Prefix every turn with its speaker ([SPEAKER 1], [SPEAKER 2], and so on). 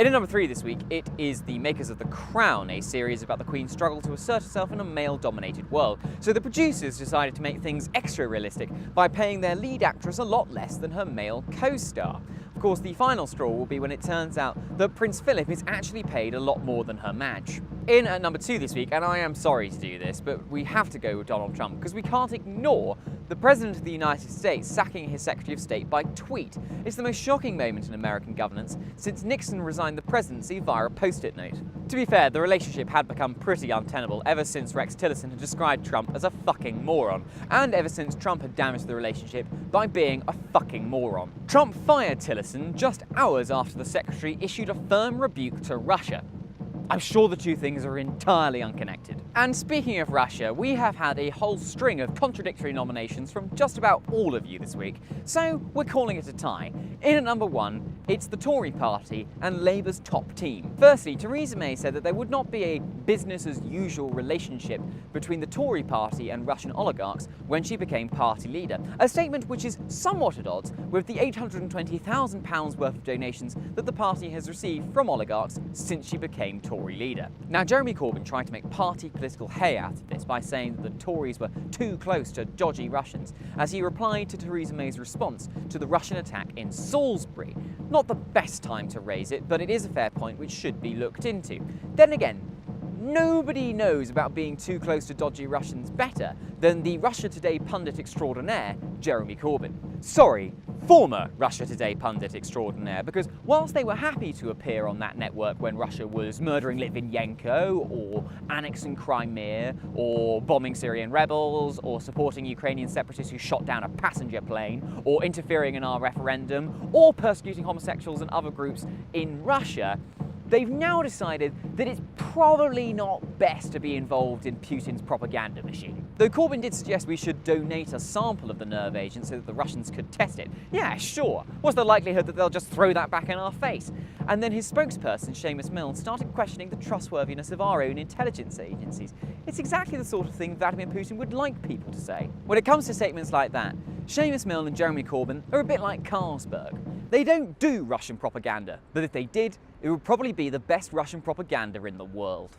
[SPEAKER 1] In at number 3 this week, it is the makers of The Crown, a series about the Queen's struggle to assert herself in a male-dominated world. So the producers decided to make things extra realistic by paying their lead actress a lot less than her male co-star. Of course, the final straw will be when it turns out that Prince Philip is actually paid a lot more than her Madge. In at number 2 this week, and I am sorry to do this, but we have to go with Donald Trump because we can't ignore the President of the United States sacking his Secretary of State by tweet. It's the most shocking moment in American governance since Nixon resigned the presidency via a post-it note. To be fair, the relationship had become pretty untenable ever since Rex Tillerson had described Trump as a fucking moron, and ever since Trump had damaged the relationship by being a fucking moron. Trump fired Tillerson just hours after the Secretary issued a firm rebuke to Russia. I'm sure the two things are entirely unconnected. And speaking of Russia, we have had a whole string of contradictory nominations from just about all of you this week, so we're calling it a tie. In at number 1, it's the Tory party and Labour's top team. Firstly, Theresa May said that there would not be a business-as-usual relationship between the Tory party and Russian oligarchs when she became party leader, a statement which is somewhat at odds with the £820,000 worth of donations that the party has received from oligarchs since she became Tory leader. Now, Jeremy Corbyn tried to make party political hay out of this by saying that the Tories were too close to dodgy Russians, as he replied to Theresa May's response to the Russian attack in Salisbury. Not the best time to raise it, but it is a fair point which should be looked into. Then again, nobody knows about being too close to dodgy Russians better than the Russia Today pundit extraordinaire, Jeremy Corbyn. Sorry, former Russia Today pundit extraordinaire, because whilst they were happy to appear on that network when Russia was murdering Litvinenko, or annexing Crimea, or bombing Syrian rebels, or supporting Ukrainian separatists who shot down a passenger plane, or interfering in our referendum, or persecuting homosexuals and other groups in Russia, they've now decided that it's probably not best to be involved in Putin's propaganda machine. Though Corbyn did suggest we should donate a sample of the nerve agent so that the Russians could test it. Yeah, sure. What's the likelihood that they'll just throw that back in our face? And then his spokesperson, Seamus Milne, started questioning the trustworthiness of our own intelligence agencies. It's exactly the sort of thing Vladimir Putin would like people to say. When it comes to statements like that, Seamus Milne and Jeremy Corbyn are a bit like Carlsberg. They don't do Russian propaganda, but if they did, it would probably be the best Russian propaganda in the world.